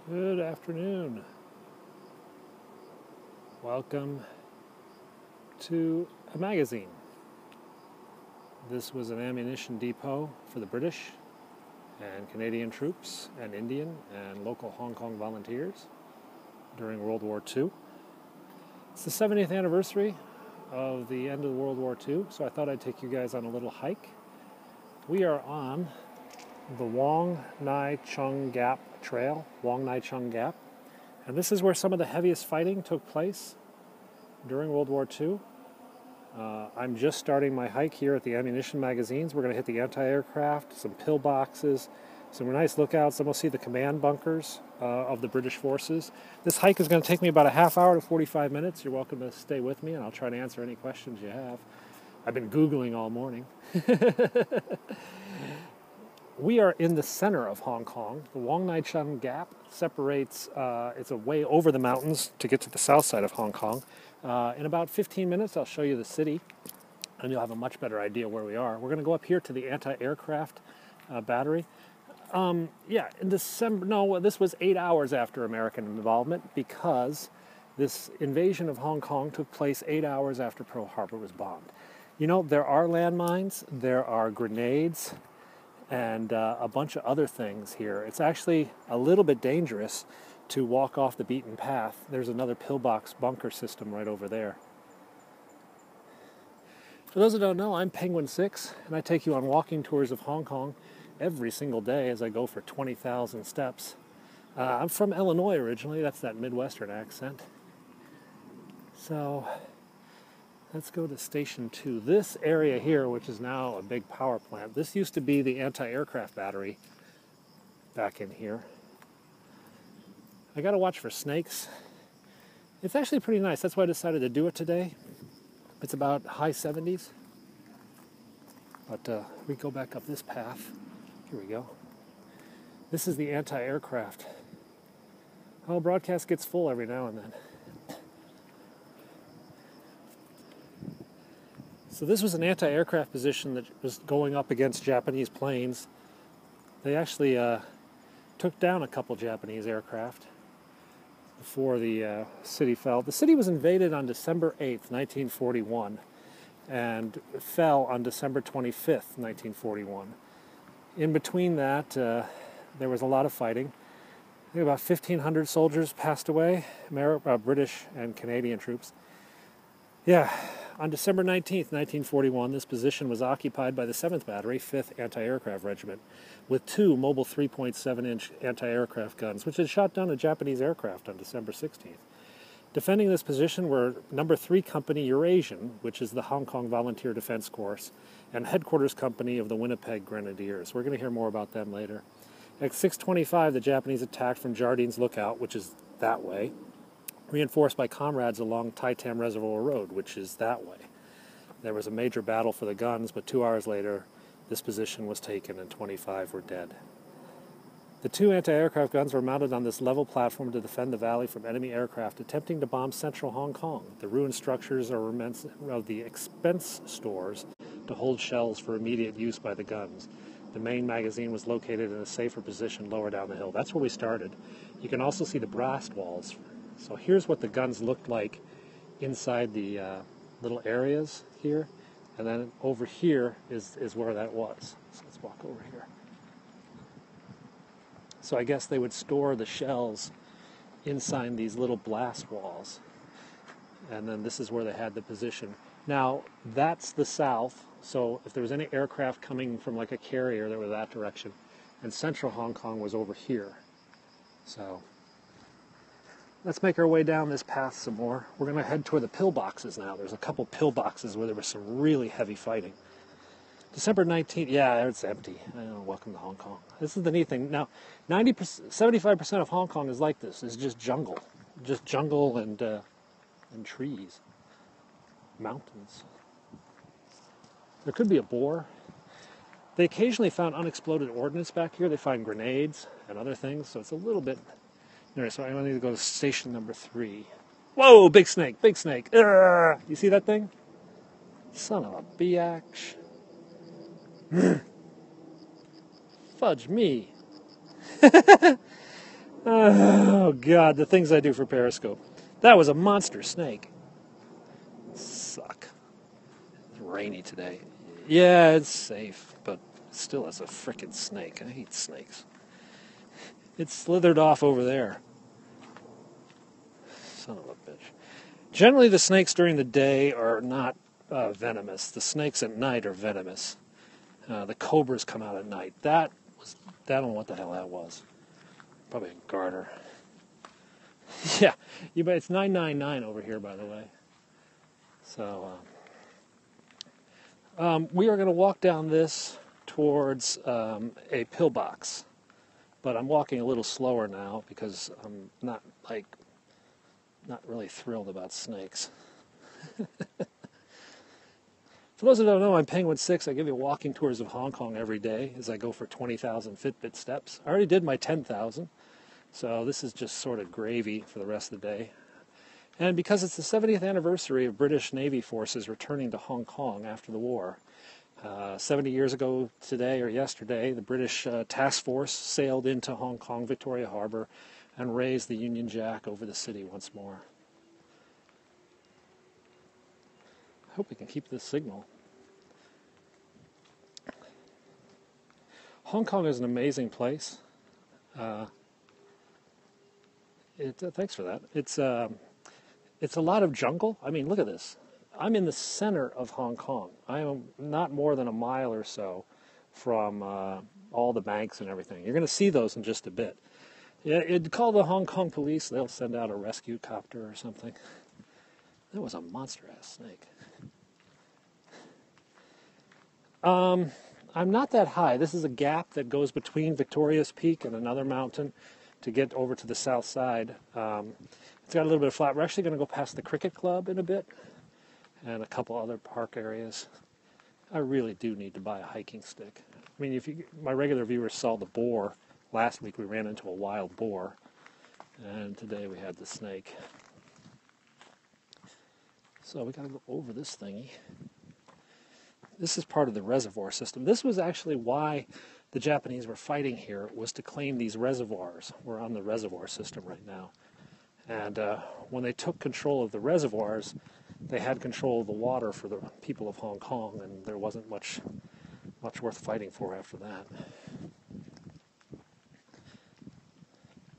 Good afternoon. Welcome to a magazine. This was an ammunition depot for the British and Canadian troops and Indian and local Hong Kong volunteers during World War II. It's the 70th anniversary of the end of World War II, so I thought I'd take you guys on a little hike. We are on the Wong Nai Chung Gap trail, Wong Nai Chung Gap, and this is where some of the heaviest fighting took place during World War II. I'm just starting my hike here at the ammunition magazines. We're going to hit the anti-aircraft, some pillboxes, some nice lookouts. Then we'll see the command bunkers of the British forces. This hike is going to take me about a half hour to 45 minutes. You're welcome to stay with me, and I'll try to answer any questions you have. I've been Googling all morning. We are in the center of Hong Kong. The Wong Nai Chung Gap separates, it's a way over the mountains to get to the south side of Hong Kong. In about 15 minutes, I'll show you the city, and you'll have a much better idea where we are. We're going to go up here to the anti-aircraft battery. In December, no, this was 8 hours after American involvement because this invasion of Hong Kong took place 8 hours after Pearl Harbor was bombed. You know, there are landmines, there are grenades, and a bunch of other things here. It's actually a little bit dangerous to walk off the beaten path. There's another pillbox bunker system right over there. For those who don't know, I'm Penguin 6, and I take you on walking tours of Hong Kong every single day as I go for 20,000 steps. I'm from Illinois originally, that's that Midwestern accent. So let's go to Station 2. This area here, which is now a big power plant, this used to be the anti-aircraft battery back in here. I got to watch for snakes. It's actually pretty nice. That's why I decided to do it today. It's about high 70s. But we go back up this path. Here we go. This is the anti-aircraft. Oh, broadcast gets full every now and then. So this was an anti-aircraft position that was going up against Japanese planes. They actually took down a couple Japanese aircraft before the city fell. The city was invaded on December 8th, 1941, and fell on December 25th, 1941. In between that, there was a lot of fighting. I think about 1,500 soldiers passed away, British and Canadian troops. Yeah. On December 19th, 1941, this position was occupied by the 7th Battery, 5th Anti-Aircraft Regiment, with two mobile 3.7-inch anti-aircraft guns, which had shot down a Japanese aircraft on December 16th. Defending this position were No. 3 Company Eurasian, which is the Hong Kong Volunteer Defense Force, and Headquarters Company of the Winnipeg Grenadiers. We're going to hear more about them later. At 6:25, the Japanese attacked from Jardine's Lookout, which is that way, reinforced by comrades along Tai Tam Reservoir Road, which is that way. There was a major battle for the guns, but 2 hours later, this position was taken and 25 were dead. The two anti-aircraft guns were mounted on this level platform to defend the valley from enemy aircraft attempting to bomb central Hong Kong. The ruined structures are remnants of the expense stores to hold shells for immediate use by the guns. The main magazine was located in a safer position lower down the hill. That's where we started. You can also see the blast walls. So here's what the guns looked like inside the little areas here, and then over here is where that was. So let's walk over here. So I guess they would store the shells inside these little blast walls, and then this is where they had the position. Now that's the south, so if there was any aircraft coming from like a carrier that were that direction, and central Hong Kong was over here. So let's make our way down this path some more. We're going to head toward the pillboxes now. There's a couple pillboxes where there was some really heavy fighting. December 19th, yeah, it's empty. Welcome to Hong Kong. This is the neat thing. Now, 75% of Hong Kong is like this. It's just jungle. Just jungle and trees. Mountains. There could be a boar. They occasionally found unexploded ordnance back here. They find grenades and other things, so it's a little bit... Anyway, so I need to go to station number 3. Whoa, big snake, big snake. Urgh! You see that thing? Son of a biatch. Fudge me. Oh, God, the things I do for Periscope. That was a monster snake. Suck. It's rainy today. Yeah, it's safe, but still it's a frickin' snake. I hate snakes. It slithered off over there. Son of a bitch. Generally, the snakes during the day are not venomous. The snakes at night are venomous. The cobras come out at night. I don't know what the hell that was. Probably a garter. Yeah, it's 999 over here, by the way. So, we are going to walk down this towards a pillbox. But I'm walking a little slower now because I'm not really thrilled about snakes. For those who don't know, I'm Penguin 6. I give you walking tours of Hong Kong every day as I go for 20,000 Fitbit steps. I already did my 10,000, so this is just sort of gravy for the rest of the day. And because it's the 70th anniversary of British Navy forces returning to Hong Kong after the war, 70 years ago today or yesterday, the British task force sailed into Hong Kong Victoria Harbour and raised the Union Jack over the city once more. I hope we can keep this signal. Hong Kong is an amazing place. Thanks for that. It's a lot of jungle. I mean, look at this. I'm in the center of Hong Kong. I am not more than a mile or so from all the banks and everything. You're going to see those in just a bit. Yeah, you'd call the Hong Kong police. They'll send out a rescue copter or something. That was a monster-ass snake. I'm not that high. This is a gap that goes between Victoria's Peak and another mountain to get over to the south side. It's got a little bit of flat. We're actually going to go past the cricket club in a bit and a couple other park areas. I really do need to buy a hiking stick. I mean, my regular viewers saw the boar. Last week we ran into a wild boar, and today we had the snake. So we got to go over this thingy. This is part of the reservoir system. This was actually why the Japanese were fighting here, was to claim these reservoirs. We're on the reservoir system right now. And when they took control of the reservoirs, they had control of the water for the people of Hong Kong, and there wasn't much worth fighting for after that.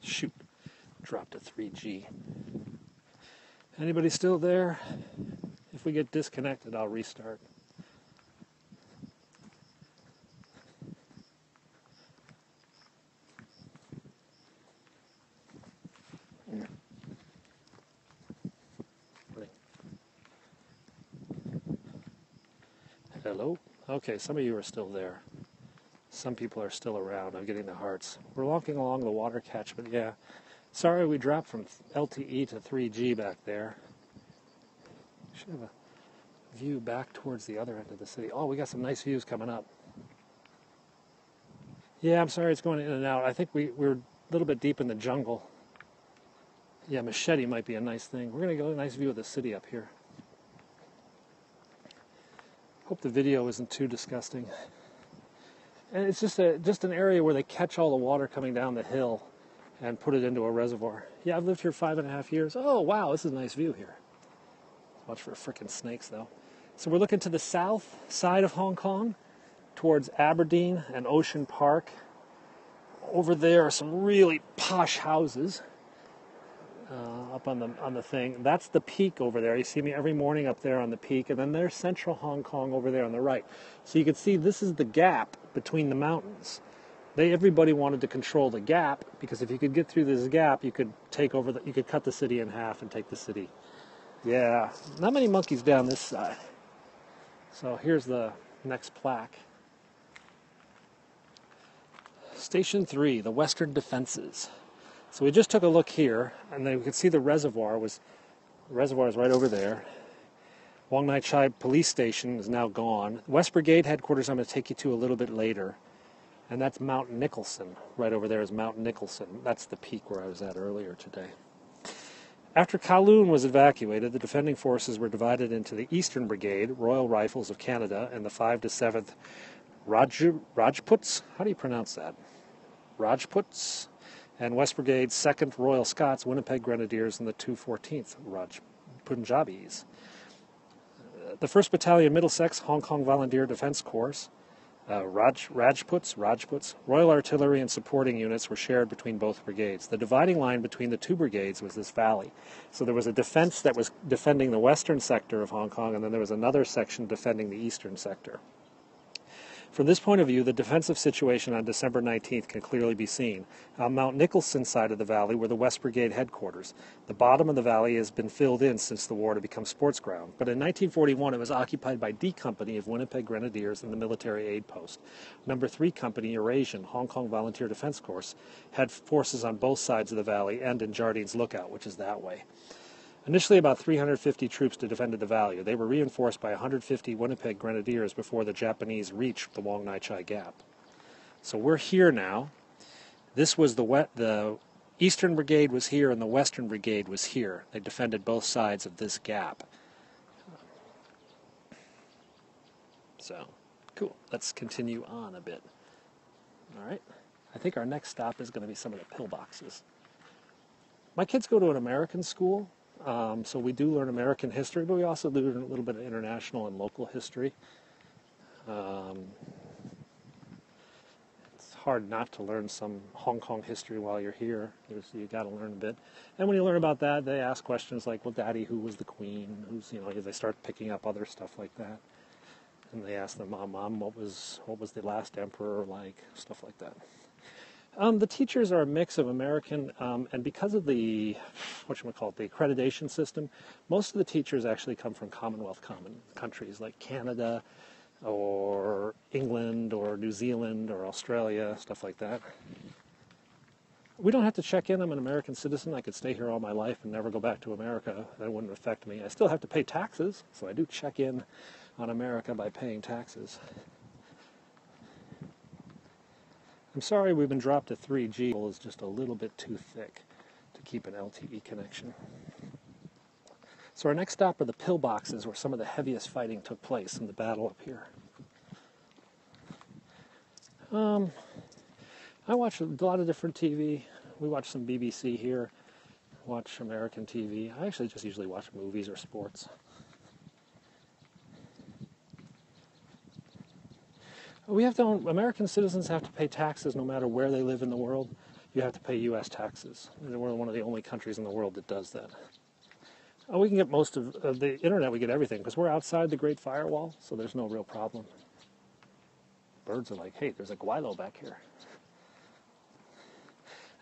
Shoot, dropped to 3G. Anybody still there? If we get disconnected, I'll restart. Hello? Okay, some of you are still there. Some people are still around. I'm getting the hearts. We're walking along the water catchment, yeah. Sorry we dropped from LTE to 3G back there. Should have a view back towards the other end of the city. Oh, we got some nice views coming up. Yeah, I'm sorry it's going in and out. I think we're a little bit deep in the jungle. Yeah, machete might be a nice thing. We're going to get a nice view of the city up here. Hope the video isn't too disgusting. And it's just an area where they catch all the water coming down the hill and put it into a reservoir. Yeah, I've lived here 5.5 years. Oh, wow, this is a nice view here. Watch for frickin' snakes, though. So we're looking to the south side of Hong Kong, towards Aberdeen and Ocean Park. Over there are some really posh houses. Up on the thing. That's the peak over there. You see me every morning up there on the peak, and then there's central Hong Kong over there on the right. So you can see this is the gap between the mountains. Everybody wanted to control the gap, because if you could get through this gap, you could you could cut the city in half and take the city. Yeah, not many monkeys down this side. So here's the next plaque. Station 3, the Western Defenses. So we just took a look here, and then we could see the reservoir is right over there. Wong Nai Chung police station is now gone. West Brigade headquarters I'm going to take you to a little bit later. And that's Mount Nicholson. Right over there is Mount Nicholson. That's the peak where I was at earlier today. After Kowloon was evacuated, the defending forces were divided into the Eastern Brigade, Royal Rifles of Canada, and the 5 to 7th Rajputs. How do you pronounce that? Rajputs? and West Brigade's 2nd Royal Scots Winnipeg Grenadiers and the 214th Punjabis. The 1st Battalion Middlesex Hong Kong Volunteer Defence Corps, Rajputs, Royal Artillery and supporting units were shared between both brigades. The dividing line between the two brigades was this valley. So there was a defense that was defending the western sector of Hong Kong, and then there was another section defending the eastern sector. From this point of view, the defensive situation on December 19th can clearly be seen. On Mount Nicholson's side of the valley were the West Brigade headquarters. The bottom of the valley has been filled in since the war to become sports ground, but in 1941 it was occupied by D Company of Winnipeg Grenadiers and the Military Aid Post. Number 3 Company, Eurasian, Hong Kong Volunteer Defence Corps, had forces on both sides of the valley and in Jardine's Lookout, which is that way. Initially about 350 troops defended the valley. They were reinforced by 150 Winnipeg Grenadiers before the Japanese reached the Wong Nai Chung Gap. So we're here now. This was the Eastern Brigade was here and the Western Brigade was here. They defended both sides of this gap. So, cool. Let's continue on a bit. All right. I think our next stop is going to be some of the pillboxes. My kids go to an American school. So we do learn American history, but we also do learn a little bit of international and local history. It's hard not to learn some Hong Kong history while you're here. You got to learn a bit. And when you learn about that, they ask questions like, well, Daddy, who was the Queen? They start picking up other stuff like that. And they ask their Mom, what was the last emperor like? Stuff like that. The teachers are a mix of American, and because of the accreditation system, most of the teachers actually come from Commonwealth countries like Canada or England or New Zealand or Australia, stuff like that. We don't have to check in. I'm an American citizen. I could stay here all my life and never go back to America. That wouldn't affect me. I still have to pay taxes, so I do check in on America by paying taxes. I'm sorry we've been dropped to 3G. It is just a little bit too thick to keep an LTE connection. So our next stop are the pillboxes, where some of the heaviest fighting took place in the battle up here. I watch a lot of different TV. We watch some BBC here, watch American TV. I actually just usually watch movies or sports. American citizens have to pay taxes no matter where they live in the world. You have to pay U.S. taxes. We're one of the only countries in the world that does that. We can get most of the internet, we get everything, because we're outside the Great Firewall, so there's no real problem. Birds are like, hey, there's a guaylo back here.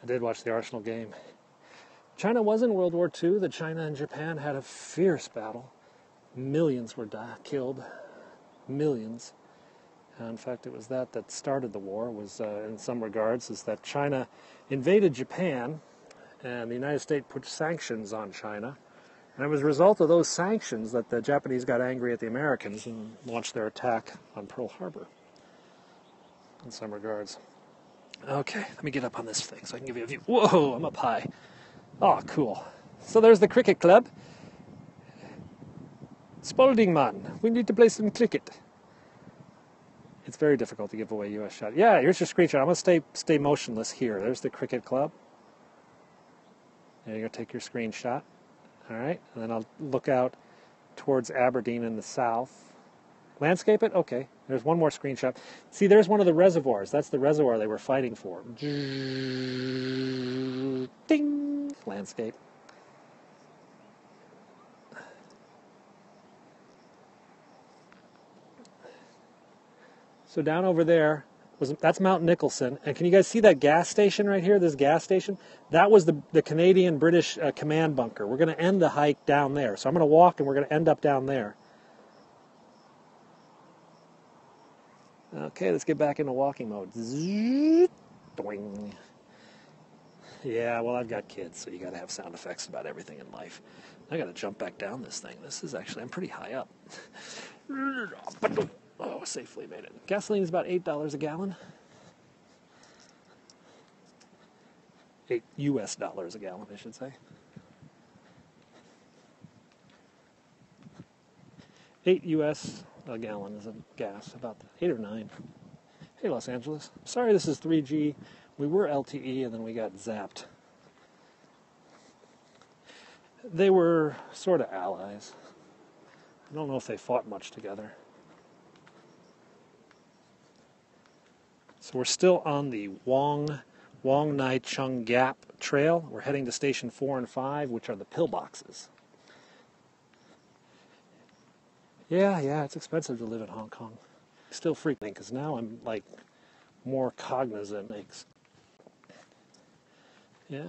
I did watch the Arsenal game. China was in World War II. China and Japan had a fierce battle. Millions were killed. Millions. In fact, it was that started the war, was in some regards, is that China invaded Japan, and the United States put sanctions on China. And it was a result of those sanctions that the Japanese got angry at the Americans and launched their attack on Pearl Harbor, in some regards. Okay, let me get up on this thing so I can give you a view. Whoa, I'm up high. Oh, cool. So there's the cricket club. Spalding man, we need to play some cricket. It's very difficult to give away U.S. shot. Yeah, here's your screenshot. I'm going to stay motionless here. There's the cricket club. And you're going to take your screenshot. All right, and then I'll look out towards Aberdeen in the south. Landscape it? Okay. There's one more screenshot. See, there's one of the reservoirs. That's the reservoir they were fighting for. Ding! Landscape. So down over there, that's Mount Nicholson. And can you guys see that gas station right here, this gas station? That was the Canadian-British command bunker. We're going to end the hike down there. So I'm going to walk and we're going to end up down there. Okay, let's get back into walking mode. Doing. Yeah, well, I've got kids, so you got to have sound effects about everything in life. I got to jump back down this thing. This is actually, I'm pretty high up. Oh, safely made it. Gasoline is about $8 a gallon. $8 US a gallon, I should say. $8 US a gallon is a gas, about 8 or 9. Hey, Los Angeles. Sorry this is 3G. We were LTE and then we got zapped. They were sort of allies. I don't know if they fought much together. So we're still on the Wong Nai Chung Gap trail. We're heading to station 4 and 5, which are the pillboxes. Yeah, it's expensive to live in Hong Kong. Still freaking, because now I'm like more cognizant. Yeah.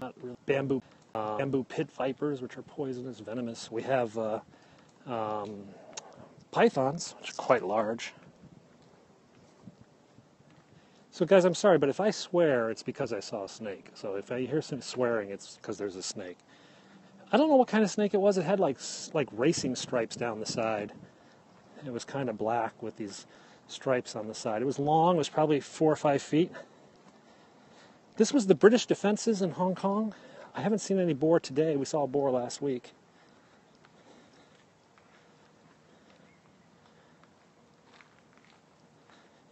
Not really. Bamboo pit vipers, which are poisonous, venomous. We have pythons, which are quite large. So guys, I'm sorry, but if I swear, it's because I saw a snake. So if I hear some swearing, it's because there's a snake. I don't know what kind of snake it was. It had like racing stripes down the side. It was kind of black with these stripes on the side. It was long. It was probably 4 or 5 feet. This was the British defenses in Hong Kong. I haven't seen any boar today. We saw a boar last week.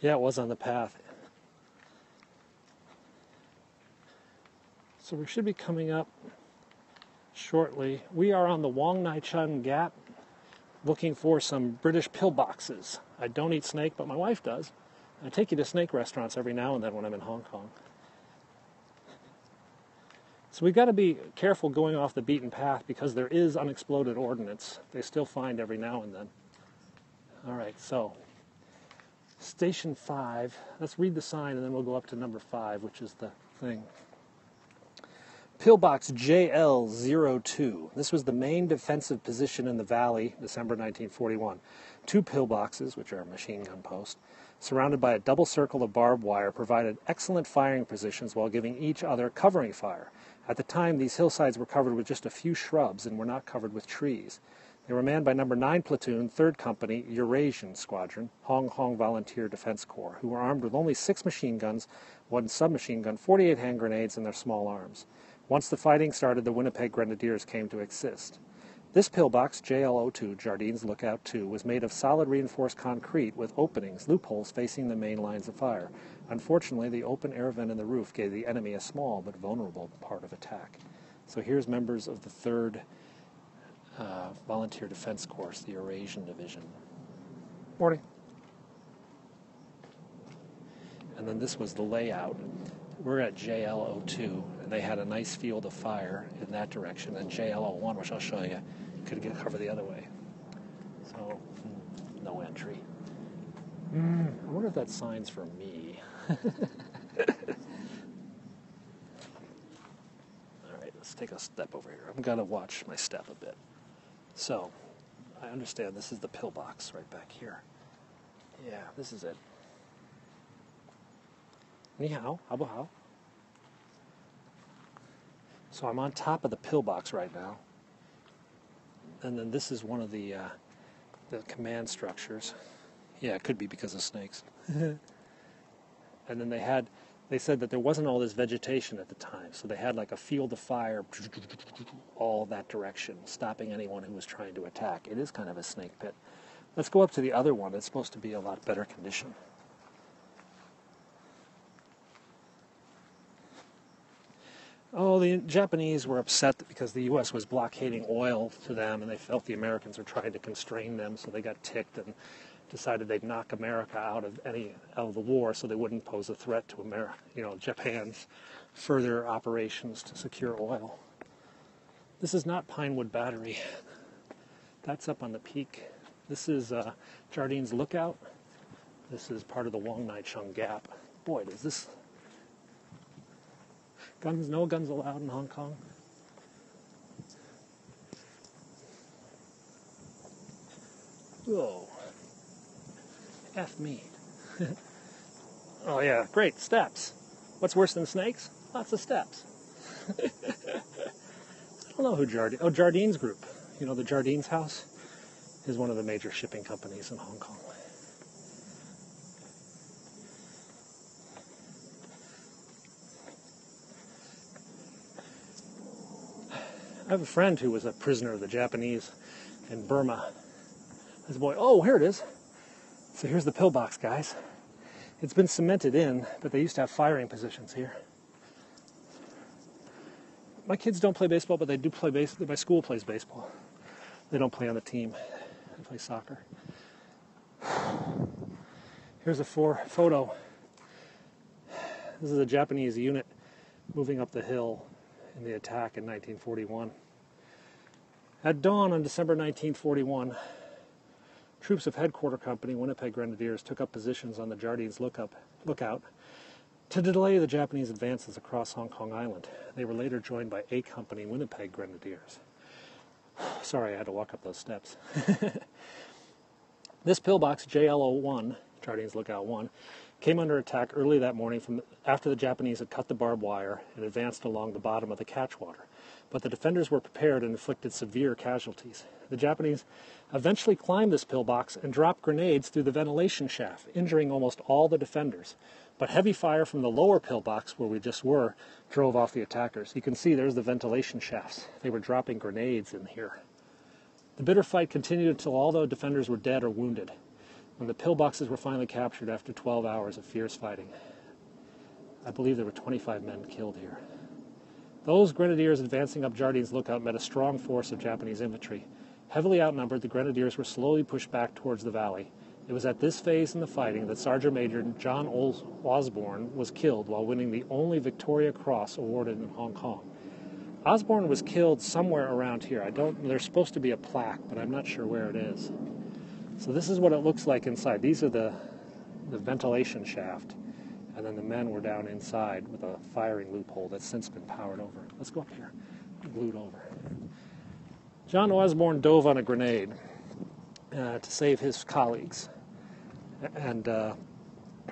Yeah, it was on the path. So we should be coming up shortly. We are on the Wong Nai Chung Gap looking for some British pillboxes. I don't eat snake, but my wife does. I take you to snake restaurants every now and then when I'm in Hong Kong. So we've got to be careful going off the beaten path because there is unexploded ordnance. They still find every now and then. All right, so Station 5. Let's read the sign and then we'll go up to number 5, which is the thing. Pillbox JL02. This was the main defensive position in the valley, December 1941. 2 pillboxes, which are machine gun posts, surrounded by a double circle of barbed wire, provided excellent firing positions while giving each other covering fire. At the time, these hillsides were covered with just a few shrubs and were not covered with trees. They were manned by No. 9 Platoon, 3rd Company, Eurasian Squadron, Hong Kong Volunteer Defense Corps, who were armed with only 6 machine guns, 1 submachine gun, 48 hand grenades, and their small arms. Once the fighting started, the Winnipeg Grenadiers came to exist. This pillbox, JL02, Jardines Lookout 2, was made of solid reinforced concrete with openings, loopholes facing the main lines of fire. Unfortunately, the open air vent in the roof gave the enemy a small but vulnerable part of attack. So here's members of the 3rd Volunteer Defense Corps, the Eurasian Division. Morning. And then this was the layout. We're at JL02, and they had a nice field of fire in that direction, and JL01, which I'll show you, could get cover the other way. So, no entry. I wonder if that sign's for me. All right, let's take a step over here. I'm going to watch my step a bit. So, I understand this is the pillbox right back here. Yeah, this is it. Ni hao, hao bo hao. So I'm on top of the pillbox right now. And then this is one of the command structures. Yeah, it could be because of snakes. And then they said that there wasn't all this vegetation at the time, so they had like a field of fire all that direction, stopping anyone who was trying to attack. It is kind of a snake pit. Let's go up to the other one. It's supposed to be a lot better condition. Oh, the Japanese were upset because the U.S. was blockading oil to them, and they felt the Americans were trying to constrain them, so they got ticked and decided they'd knock America out of the war, so they wouldn't pose a threat to Japan's further operations to secure oil. This is not Pinewood Battery. That's up on the peak. This is Jardines Lookout. This is part of the Wong Nai Chung Gap. Boy, does this... No guns allowed in Hong Kong. Whoa. F me. Oh yeah, great, steps. What's worse than snakes? Lots of steps. I don't know who Jardines Group. You know, the Jardines House is one of the major shipping companies in Hong Kong. I have a friend who was a prisoner of the Japanese in Burma. This boy, oh, here it is. So here's the pillbox, guys. It's been cemented in, but they used to have firing positions here. My kids don't play baseball, but they do play baseball. My school plays baseball. They don't play on the team. They play soccer. Here's a photo. This is a Japanese unit moving up the hill in the attack in 1941. At dawn on December 1941, troops of Headquarter Company, Winnipeg Grenadiers, took up positions on the Jardines Lookout to delay the Japanese advances across Hong Kong Island. They were later joined by A Company, Winnipeg Grenadiers. Sorry, I had to walk up those steps. This pillbox, JLO-1, Jardines Lookout 1, came under attack early that morning after the Japanese had cut the barbed wire and advanced along the bottom of the catchwater. But the defenders were prepared and inflicted severe casualties. The Japanese eventually climbed this pillbox and dropped grenades through the ventilation shaft, injuring almost all the defenders. But heavy fire from the lower pillbox, where we just were, drove off the attackers. You can see there's the ventilation shafts. They were dropping grenades in here. The bitter fight continued until all the defenders were dead or wounded, when the pillboxes were finally captured after 12 hours of fierce fighting. I believe there were 25 men killed here. Those grenadiers advancing up Jardines Lookout met a strong force of Japanese infantry. Heavily outnumbered, the grenadiers were slowly pushed back towards the valley. It was at this phase in the fighting that Sergeant Major John Osborne was killed while winning the only Victoria Cross awarded in Hong Kong. Osborne was killed somewhere around here. There's supposed to be a plaque, but I'm not sure where it is. So this is what it looks like inside. These are the ventilation shaft, and then the men were down inside with a firing loophole that's since been powered over. Let's go up here, glued over. John Osborne dove on a grenade to save his colleagues, and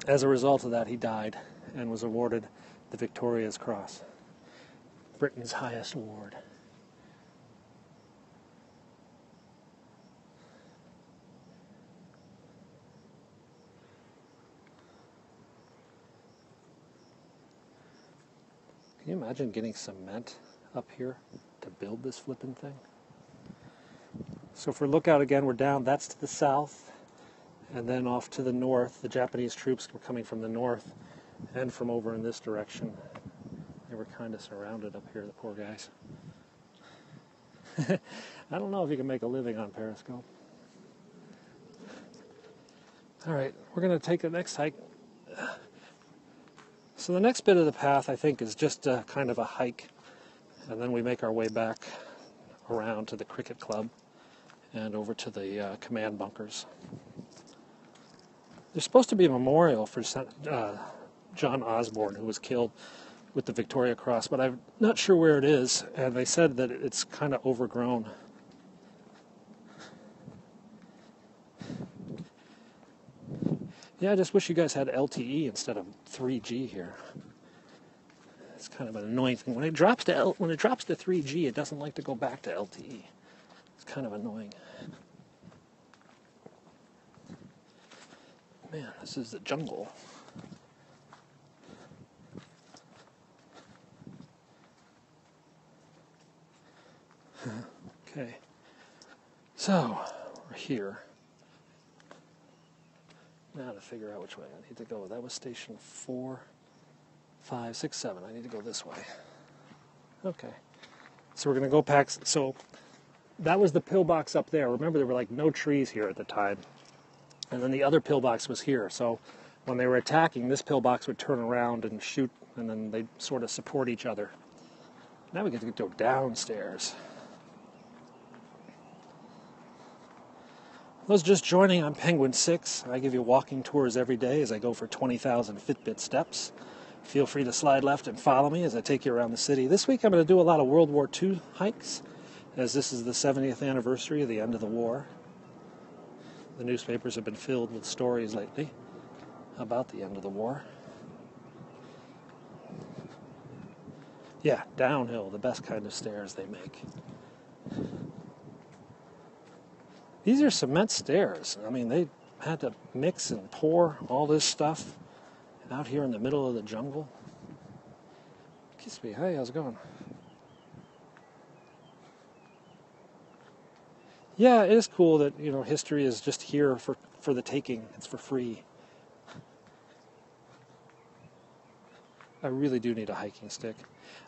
as a result of that, he died and was awarded the Victoria's Cross, Britain's highest award. Can you imagine getting cement up here to build this flippin' thing? So for Lookout again, we're down, that's to the south, and then off to the north. The Japanese troops were coming from the north and from over in this direction. They were kind of surrounded up here, the poor guys. I don't know if you can make a living on Periscope. All right, we're going to take the next hike. So the next bit of the path, I think, is just kind of a hike, and then we make our way back around to the cricket club and over to the command bunkers. There's supposed to be a memorial for John Osborne, who was killed with the Victoria Cross, but I'm not sure where it is, and they said that it's kind of overgrown. Yeah, I just wish you guys had LTE instead of 3G here. It's kind of an annoying thing. When it drops to 3G, it doesn't like to go back to LTE. It's kind of annoying. Man, this is the jungle. Okay. So, we're here. Now to figure out which way I need to go. That was station 4, 5, 6, 7. I need to go this way. Okay. So we're going to go back. So that was the pillbox up there. Remember, there were like no trees here at the time. And then the other pillbox was here. So when they were attacking, this pillbox would turn around and shoot, and then they'd sort of support each other. Now we get to go downstairs. Those just joining, I'm Penguin 6. I give you walking tours every day as I go for 20,000 Fitbit steps. Feel free to slide left and follow me as I take you around the city. This week I'm going to do a lot of World War II hikes, as this is the 70th anniversary of the end of the war. The newspapers have been filled with stories lately about the end of the war. Yeah, downhill, the best kind of stairs they make. These are cement stairs. I mean, they had to mix and pour all this stuff out here in the middle of the jungle. Kiss me. Hey, how's it going? Yeah, it is cool that, history is just here for for the taking. It's for free. I really do need a hiking stick.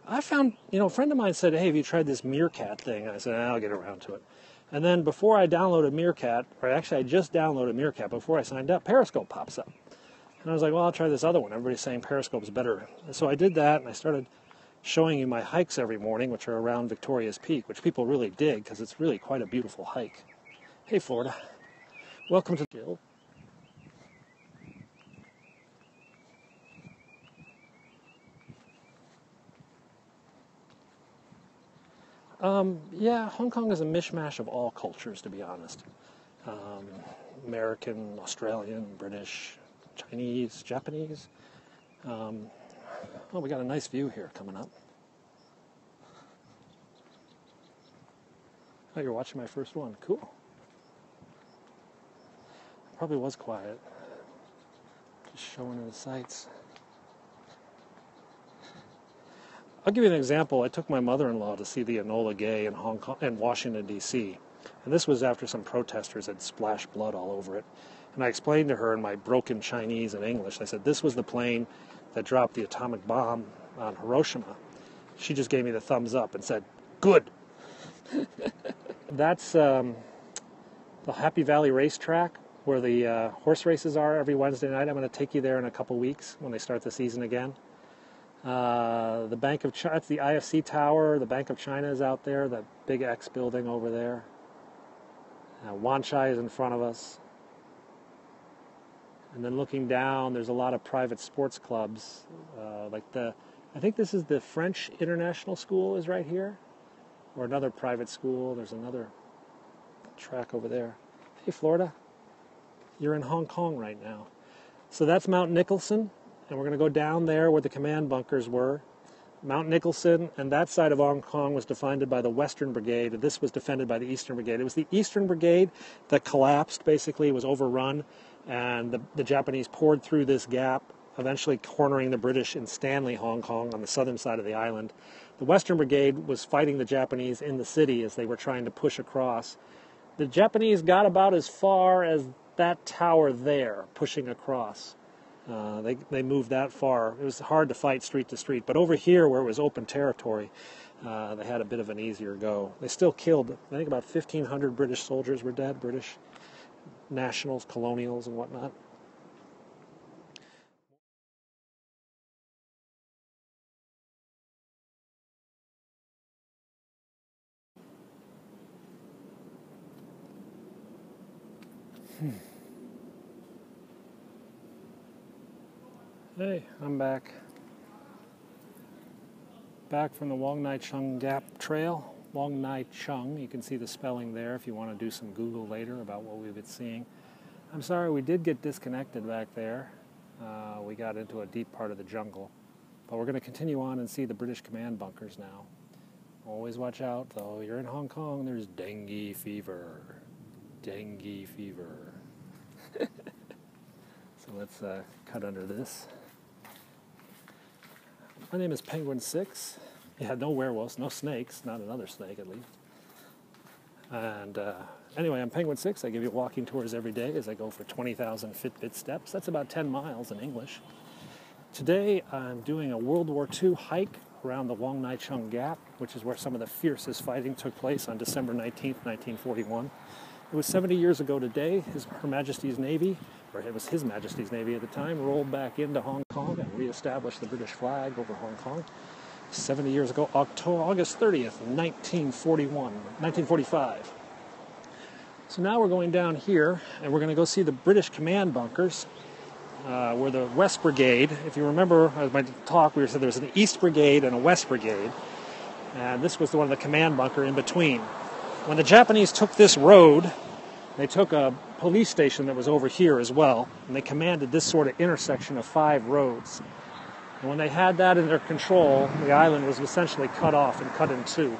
I found, a friend of mine said, hey, have you tried this Meerkat thing? I said, I'll get around to it. And then before I downloaded Meerkat, or actually I just downloaded Meerkat before I signed up, Periscope pops up. And I was like, well, I'll try this other one. Everybody's saying Periscope's better. And so I did that, and I started showing you my hikes every morning, which are around Victoria's Peak, which people really dig because it's really quite a beautiful hike. Hey, Florida. Welcome to the hill. Yeah, Hong Kong is a mishmash of all cultures, to be honest. American, Australian, British, Chinese, Japanese. Oh, we got a nice view here coming up. Oh, you're watching my first one. Cool. Probably was quiet. Just showing the sights. I'll give you an example. I took my mother-in-law to see the Enola Gay in Hong Kong and Washington, D.C. And this was after some protesters had splashed blood all over it. And I explained to her in my broken Chinese and English, I said, this was the plane that dropped the atomic bomb on Hiroshima. She just gave me the thumbs up and said, good. That's the Happy Valley racetrack where the horse races are every Wednesday night. I'm going to take you there in a couple weeks when they start the season again. The Bank of China, it's the IFC Tower. The Bank of China is out there, that big X building over there. Wan Chai is in front of us. And then looking down, there's a lot of private sports clubs. I think this is the French International School is right here. Or another private school. There's another track over there. Hey, Florida. You're in Hong Kong right now. So that's Mount Nicholson. And we're going to go down there where the command bunkers were. Mount Nicholson, and that side of Hong Kong was defended by the Western Brigade, and this was defended by the Eastern Brigade. It was the Eastern Brigade that collapsed, basically, was overrun, and the Japanese poured through this gap, eventually cornering the British in Stanley, Hong Kong, on the southern side of the island. The Western Brigade was fighting the Japanese in the city as they were trying to push across. The Japanese got about as far as that tower there, pushing across. They moved that far. It was hard to fight street to street, but over here where it was open territory, they had a bit of an easier go. They still killed, I think about 1,500 British soldiers were dead, British nationals, colonials, and whatnot. Hey, I'm back. Back from the Wong Nai Chung Gap Trail. Wong Nai Chung, you can see the spelling there if you want to do some Google later about what we've been seeing. I'm sorry, we did get disconnected back there. We got into a deep part of the jungle. But we're going to continue on and see the British command bunkers now. Always watch out, though. You're in Hong Kong, there's dengue fever. Dengue fever. So let's cut under this. My name is Penguin 6. Yeah, no werewolves, no snakes, not another snake at least. And anyway, I'm Penguin 6. I give you walking tours every day as I go for 20,000 Fitbit steps. That's about 10 miles in English. Today I'm doing a World War II hike around the Wong Nai Chung Gap, which is where some of the fiercest fighting took place on December 19th, 1941. It was 70 years ago today. Her Majesty's Navy, or it was His Majesty's Navy at the time, rolled back into Hong Kong and reestablished the British flag over Hong Kong. 70 years ago, August 30th, 1945. So now we're going down here, and we're going to go see the British command bunkers, where the West Brigade, if you remember my talk, we said there was an East Brigade and a West Brigade, and this was the one of the command bunker in between. When the Japanese took this road, they took a police station that was over here as well, and they commanded this sort of intersection of 5 roads. And when they had that in their control, the island was essentially cut off and cut in 2.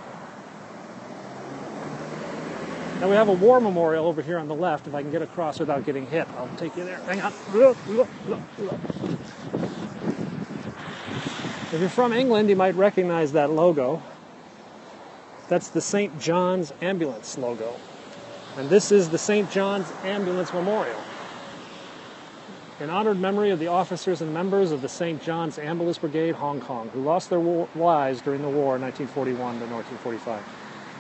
Now we have a war memorial over here on the left. If I can get across without getting hit, I'll take you there. Hang on. If you're from England, you might recognize that logo. That's the St. John's Ambulance logo. And this is the St. John's Ambulance Memorial. in honored memory of the officers and members of the St. John's Ambulance Brigade, Hong Kong, who lost their lives during the war in 1941 to 1945.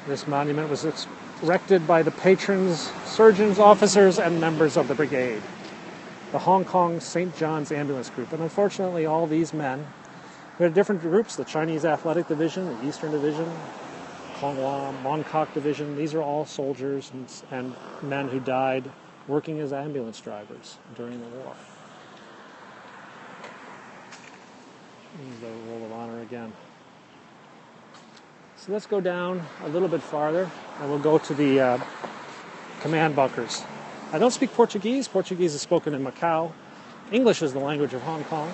This monument was erected by the patrons, surgeons, officers, and members of the brigade, the Hong Kong St. John's Ambulance Group. And unfortunately, all these men, we had different groups, the Chinese Athletic Division, the Eastern Division, Konghua, Mongkok Division. These are all soldiers and men who died working as ambulance drivers during the war. Here's the Roll of Honor again. So let's go down a little bit farther, and we'll go to the command bunkers. I don't speak Portuguese. Portuguese is spoken in Macau. English is the language of Hong Kong.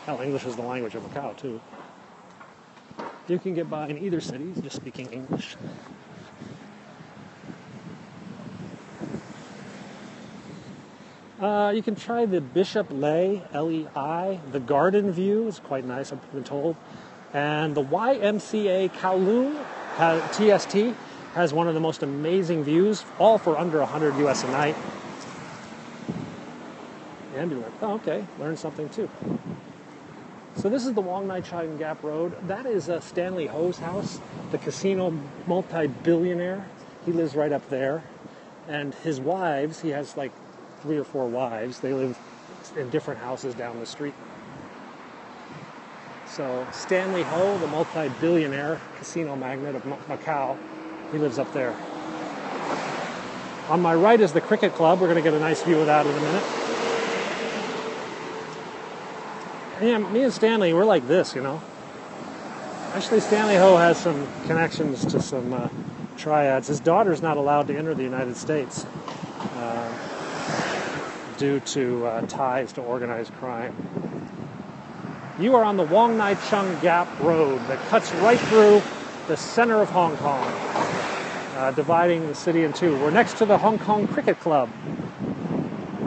Hell, English is the language of Macau, too. You can get by in either city just speaking English. You can try the Bishop Lei, L-E-I. The Garden View is quite nice, I've been told. And the YMCA Kowloon, TST, has one of the most amazing views, all for under 100 US a night. Ambulance. Oh, okay. Learned something too. So this is the Wong Nai Chung Gap Road. That is Stanley Ho's house, the casino multi-billionaire. He lives right up there. And his wives, he has like 3 or 4 wives. They live in different houses down the street. So Stanley Ho, the multi-billionaire casino magnate of Macau, he lives up there. On my right is the cricket club. We're going to get a nice view of that in a minute. Yeah, me and Stanley, we're like this, you know. Actually, Stanley Ho has some connections to some triads. His daughter's not allowed to enter the United States due to ties to organized crime. You are on the Wong Nai Chung Gap Road that cuts right through the center of Hong Kong, dividing the city in two. We're next to the Hong Kong Cricket Club.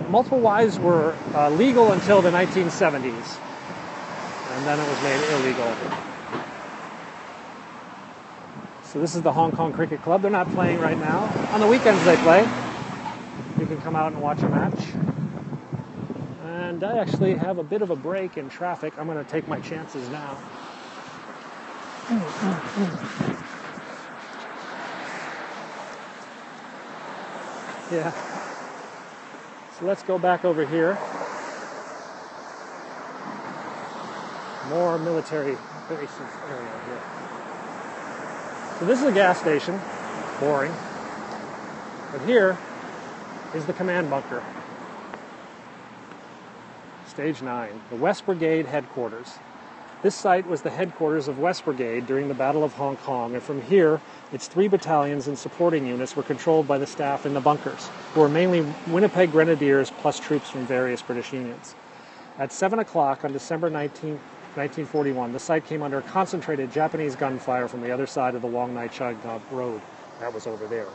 Multiple wives were legal until the 1970s, and then it was made illegal. So this is the Hong Kong Cricket Club. They're not playing right now. On the weekends they play. You can come out and watch a match. And I actually have a bit of a break in traffic. I'm going to take my chances now. Yeah. So let's go back over here. More military bases area here. So this is a gas station. Boring. But here is the command bunker. Stage 9, the West Brigade headquarters. This site was the headquarters of West Brigade during the Battle of Hong Kong, and from here, its 3 battalions and supporting units were controlled by the staff in the bunkers, who were mainly Winnipeg Grenadiers plus troops from various British units. At 7 o'clock on December 19, 1941, the site came under concentrated Japanese gunfire from the other side of the Wong Nai Chung Gap Road. That was over there.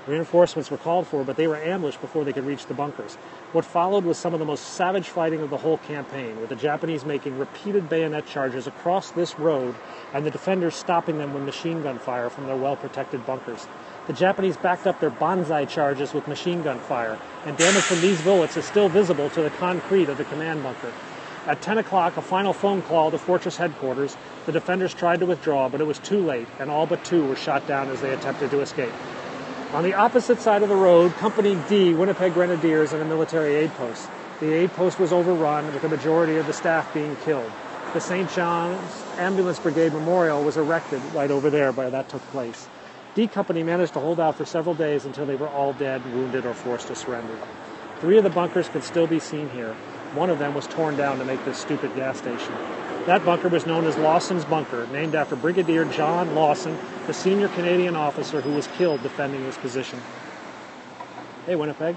Reinforcements were called for, but they were ambushed before they could reach the bunkers. What followed was some of the most savage fighting of the whole campaign, with the Japanese making repeated bayonet charges across this road and the defenders stopping them with machine gun fire from their well-protected bunkers. The Japanese backed up their banzai charges with machine gun fire, and damage from these bullets is still visible to the concrete of the command bunker. At 10 o'clock, a final phone call to Fortress headquarters. The defenders tried to withdraw, but it was too late, and all but 2 were shot down as they attempted to escape. On the opposite side of the road, Company D, Winnipeg Grenadiers, and a military aid post. The aid post was overrun, with the majority of the staff being killed. The St. John's Ambulance Brigade Memorial was erected right over there, but that took place. D Company managed to hold out for several days until they were all dead, wounded, or forced to surrender. 3 of the bunkers could still be seen here. One of them was torn down to make this stupid gas station. That bunker was known as Lawson's Bunker, named after Brigadier John Lawson, the senior Canadian officer who was killed defending his position. Hey, Winnipeg.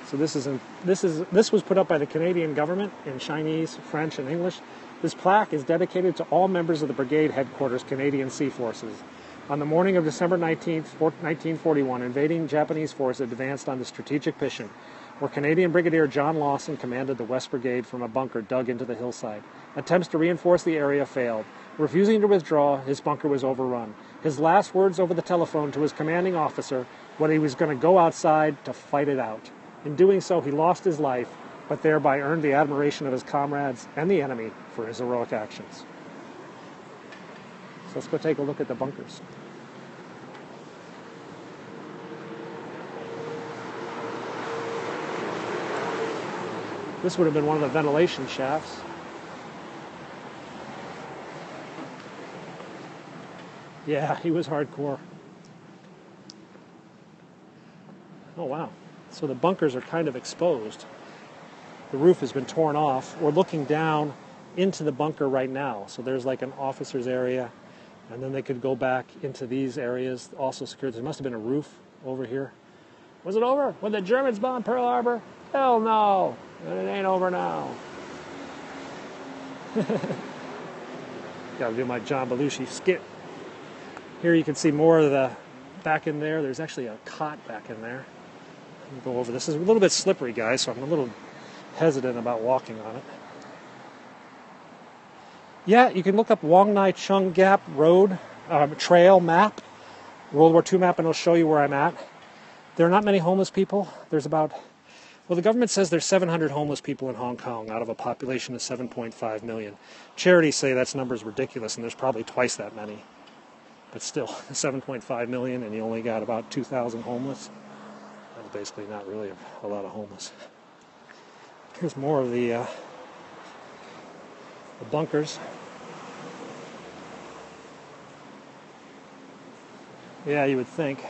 So this was put up by the Canadian government in Chinese, French, and English. This plaque is dedicated to all members of the Brigade headquarters, Canadian Sea Forces. On the morning of December 19th, 1941, invading Japanese forces advanced on the strategic position, where Canadian Brigadier John Lawson commanded the West Brigade from a bunker dug into the hillside. Attempts to reinforce the area failed. Refusing to withdraw, his bunker was overrun. His last words over the telephone to his commanding officer, when he was going to go outside to fight it out. In doing so, he lost his life, but thereby earned the admiration of his comrades and the enemy for his heroic actions. So let's go take a look at the bunkers. This would have been one of the ventilation shafts. Yeah, he was hardcore. Oh, wow. So the bunkers are kind of exposed. The roof has been torn off. We're looking down into the bunker right now. So there's like an officer's area, and then they could go back into these areas, also secured. There must have been a roof over here. Was it over when the Germans bombed Pearl Harbor? Hell no. And it ain't over now. Gotta do my John Belushi skit. Here you can see more of the back in there. There's actually a cot back in there. Let me go over this. It's a little bit slippery, guys, so I'm a little hesitant about walking on it. Yeah, you can look up Wong Nai Chung Gap Road Trail map, World War II map, and it'll show you where I'm at. There are not many homeless people. There's about, well, the government says there's 700 homeless people in Hong Kong out of a population of 7.5 million. Charities say that number's ridiculous, and there's probably twice that many. But still, 7.5 million, and you only got about 2,000 homeless. That's basically not really a lot of homeless. Here's more of the bunkers. Yeah, you would think.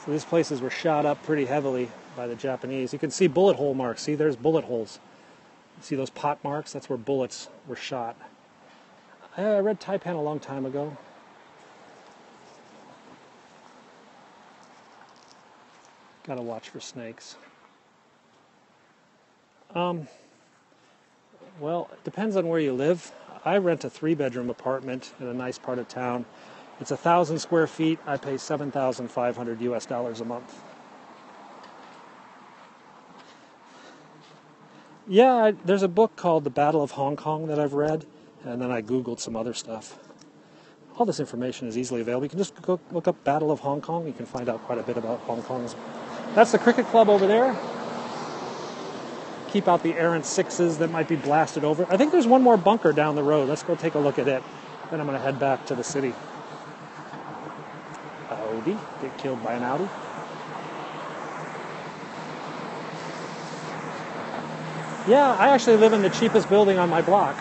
So these places were shot up pretty heavily by the Japanese. You can see bullet hole marks. See, there's bullet holes. See those pot marks? That's where bullets were shot. I read Taipan a long time ago. Gotta watch for snakes. Well, it depends on where you live. I rent a 3-bedroom apartment in a nice part of town. It's 1,000 square feet. I pay $7,500 US a month. Yeah, there's a book called The Battle of Hong Kong that I've read, and then I Googled some other stuff. All this information is easily available. You can just go look up Battle of Hong Kong. You can find out quite a bit about Hong Kong's. That's the cricket club over there. Keep out the errant sixes that might be blasted over. I think there's one more bunker down the road. Let's go take a look at it. Then I'm going to head back to the city. Audi. Get killed by an Audi. Yeah, I actually live in the cheapest building on my block.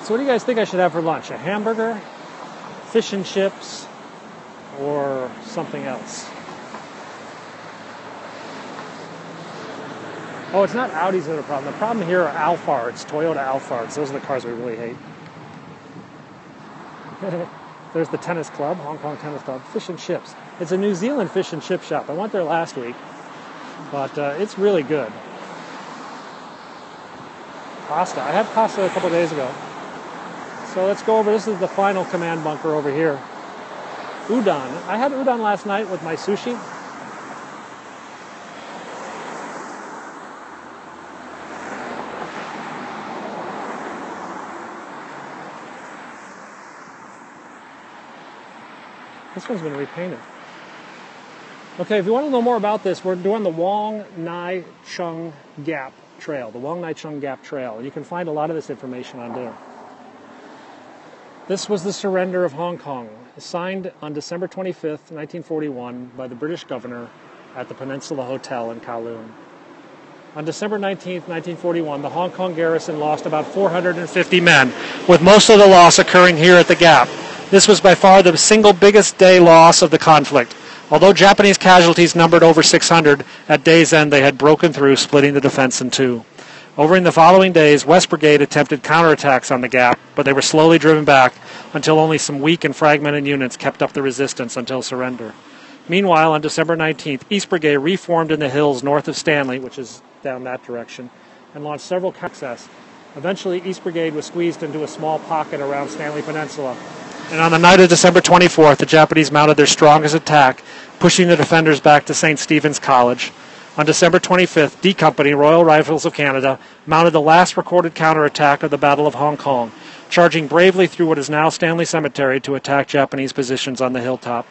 So what do you guys think I should have for lunch? A hamburger, fish and chips, or something else? Oh, it's not Audis that are the problem. The problem here are Alphards, Toyota Alphards. Those are the cars we really hate. There's the tennis club, Hong Kong Tennis Club, fish and chips. It's a New Zealand fish and chip shop. I went there last week, but it's really good. Pasta. I had pasta a couple days ago. So let's go over. This is the final command bunker over here. Udon. I had udon last night with my sushi. This one's been repainted. Okay, if you want to know more about this, we're doing the Wong Nai Chung Gap Trail, the Wong Nai Chung Gap Trail. You can find a lot of this information on there. This was the surrender of Hong Kong, signed on December 25th, 1941 by the British governor at the Peninsula Hotel in Kowloon. On December 19th, 1941, the Hong Kong garrison lost about 450 men, with most of the loss occurring here at the Gap. This was by far the single biggest day loss of the conflict. Although Japanese casualties numbered over 600, at day's end they had broken through, splitting the defense in two. Over in the following days, West Brigade attempted counterattacks on the Gap, but they were slowly driven back until only some weak and fragmented units kept up the resistance until surrender. Meanwhile, on December 19th, East Brigade reformed in the hills north of Stanley, which is down that direction, and launched several counterattacks. Eventually, East Brigade was squeezed into a small pocket around Stanley Peninsula. And on the night of December 24th, the Japanese mounted their strongest attack, pushing the defenders back to St. Stephen's College. On December 25th, D Company, Royal Rifles of Canada, mounted the last recorded counterattack of the Battle of Hong Kong, charging bravely through what is now Stanley Cemetery to attack Japanese positions on the hilltop.